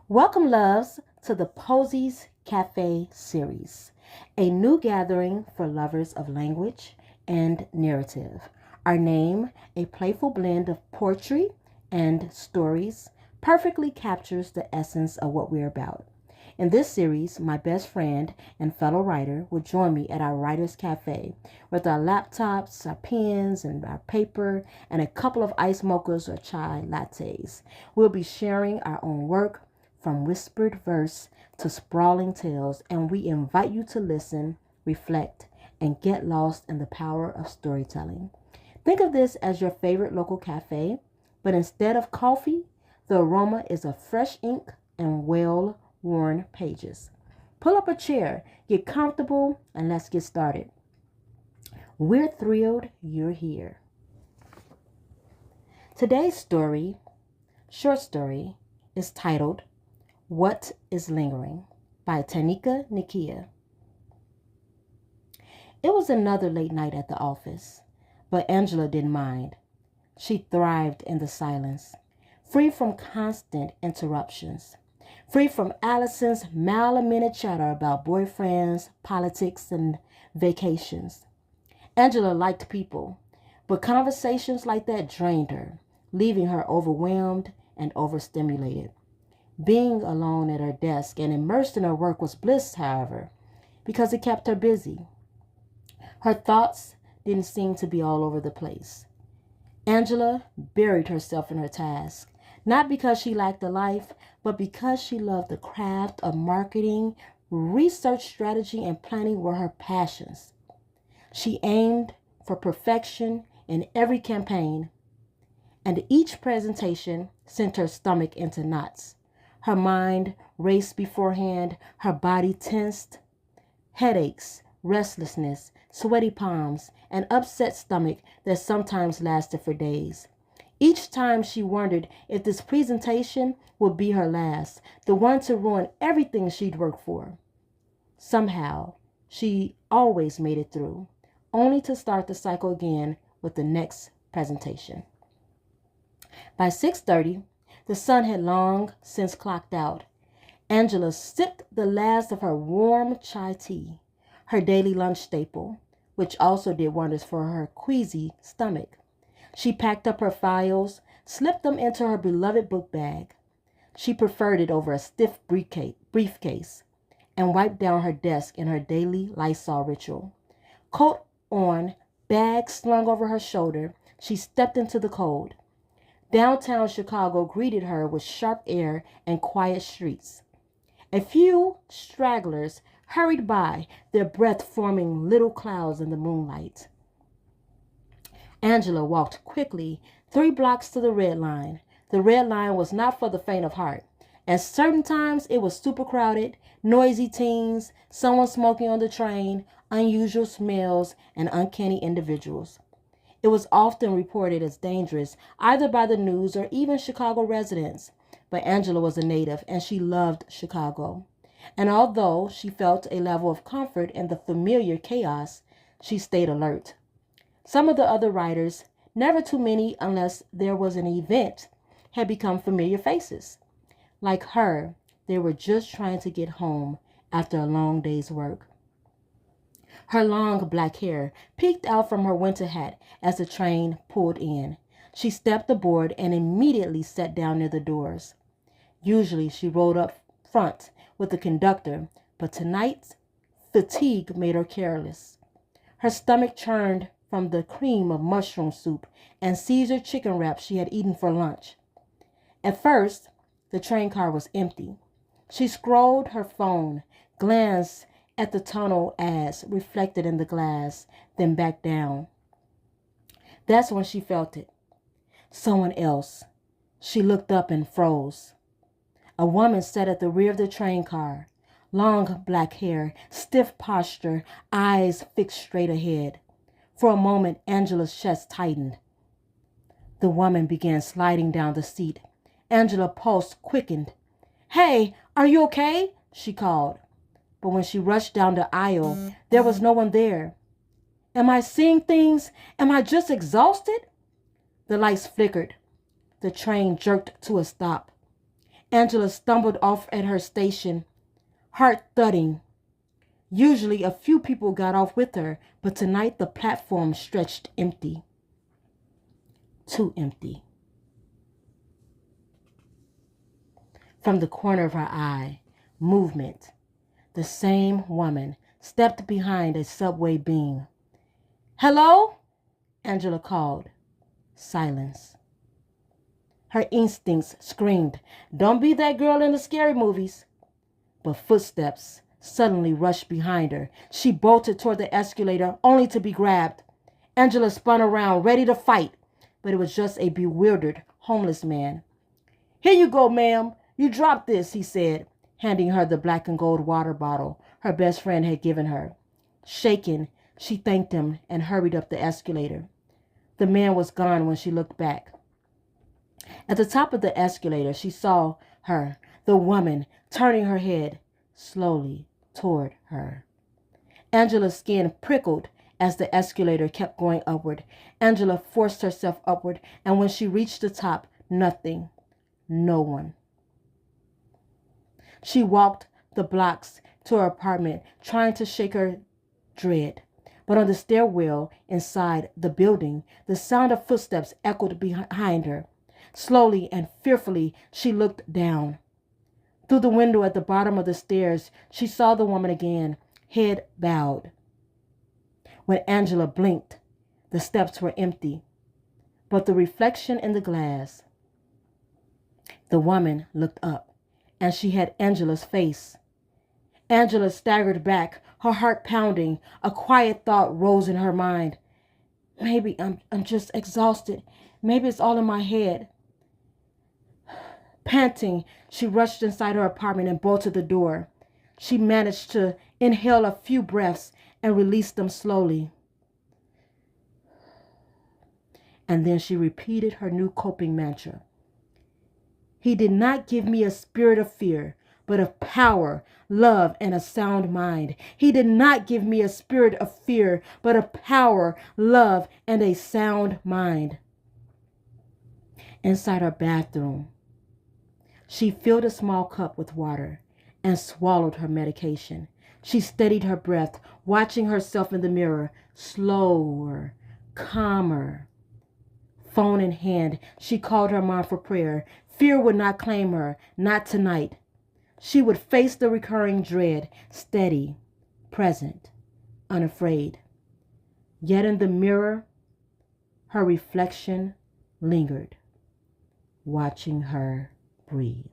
Welcome, loves, to the Posies Cafe series, a new gathering for lovers of language and narrative. Our name, a playful blend of poetry and stories, perfectly captures the essence of what we're about. In this series, my best friend and fellow writer will join me at our Writers Cafe with our laptops, our pens, and our paper, and a couple of ice mochas or chai lattes. We'll be sharing our own work from whispered verse to sprawling tales, and we invite you to listen, reflect, and get lost in the power of storytelling. Think of this as your favorite local cafe, but instead of coffee, the aroma is of fresh ink and well worn pages. Pull up a chair, get comfortable, and let's get started. We're thrilled you're here. Today's short story, is titled What is Lingering by Tannika Nikeya. It was another late night at the office, but Angela didn't mind. She thrived in the silence, free from constant interruptions, free from Allison's mile-a-minute chatter about boyfriends, politics, and vacations. Angela liked people, but conversations like that drained her, leaving her overwhelmed and overstimulated. Being alone at her desk and immersed in her work was bliss, however, because it kept her busy. Her thoughts didn't seem to be all over the place. Angela buried herself in her task, not because she lacked a life, but because she loved the craft of marketing, research strategy, and planning were her passions. She aimed for perfection in every campaign, and each presentation sent her stomach into knots. Her mind raced beforehand, her body tensed. Headaches, restlessness, sweaty palms, an upset stomach that sometimes lasted for days. Each time she wondered if this presentation would be her last, the one to ruin everything she'd worked for. Somehow, she always made it through, only to start the cycle again with the next presentation. By 6:30, the sun had long since clocked out. Angela sipped the last of her warm chai tea, her daily lunch staple, which also did wonders for her queasy stomach. She packed up her files, slipped them into her beloved book bag. She preferred it over a stiff briefcase, and wiped down her desk in her daily Lysol ritual. Coat on, bag slung over her shoulder, she stepped into the cold. Downtown Chicago greeted her with sharp air and quiet streets. A few stragglers hurried by, their breath forming little clouds in the moonlight. Angela walked quickly 3 blocks to the Red Line. The Red Line was not for the faint of heart. At certain times, it was super crowded, noisy teens, someone smoking on the train, unusual smells, and uncanny individuals. It was often reported as dangerous, either by the news or even Chicago residents. But Angela was a native, and she loved Chicago. And although she felt a level of comfort in the familiar chaos, she stayed alert. Some of the other writers, never too many unless there was an event, had become familiar faces. Like her, they were just trying to get home after a long day's work. Her long black hair peeked out from her winter hat as the train pulled in. She stepped aboard and immediately sat down near the doors. Usually she rode up front with the conductor, but tonight fatigue made her careless. Her stomach churned from the cream of mushroom soup and Caesar chicken wraps she had eaten for lunch. At first, the train car was empty. She scrolled her phone, glanced at the tunnel ads reflected in the glass, then back down. That's when she felt it. Someone else. She looked up and froze. A woman sat at the rear of the train car. Long black hair, stiff posture, eyes fixed straight ahead. For a moment, Angela's chest tightened. The woman began sliding down the seat. Angela's pulse quickened. "Hey, are you okay?" she called. But when she rushed down the aisle, there was no one there. Am I seeing things? Am I just exhausted? The lights flickered. The train jerked to a stop. Angela stumbled off at her station, heart thudding. Usually a few people got off with her, but tonight the platform stretched empty. Too empty. From the corner of her eye, movement. The same woman stepped behind a subway beam. "Hello?" Angela called. Silence. Her instincts screamed, "Don't be that girl in the scary movies." But footsteps suddenly rushed behind her. She bolted toward the escalator, only to be grabbed. Angela spun around, ready to fight, but it was just a bewildered, homeless man. "Here you go, ma'am. You dropped this," he said, handing her the black and gold water bottle her best friend had given her. Shaken, she thanked him and hurried up the escalator. The man was gone when she looked back. At the top of the escalator, she saw her, the woman, turning her head slowly toward her. Angela's skin prickled as the escalator kept going upward. Angela forced herself upward, and when she reached the top, nothing, no one. She walked the blocks to her apartment, trying to shake her dread. But on the stairwell inside the building, the sound of footsteps echoed behind her. Slowly and fearfully, she looked down. Through the window at the bottom of the stairs, she saw the woman again, head bowed. When Angela blinked, the steps were empty, but the reflection in the glass. The woman looked up, and she had Angela's face. Angela staggered back, her heart pounding. A quiet thought rose in her mind. Maybe I'm just exhausted. Maybe it's all in my head. Panting, she rushed inside her apartment and bolted the door. She managed to inhale a few breaths and release them slowly. And then she repeated her new coping mantra. "He did not give me a spirit of fear, but of power, love, and a sound mind. He did not give me a spirit of fear, but of power, love, and a sound mind." Inside her bathroom, she filled a small cup with water and swallowed her medication. She steadied her breath, watching herself in the mirror, slower, calmer. Phone in hand, she called her mom for prayer. Fear would not claim her, not tonight. She would face the recurring dread, steady, present, unafraid. Yet in the mirror, her reflection lingered, watching her breathe.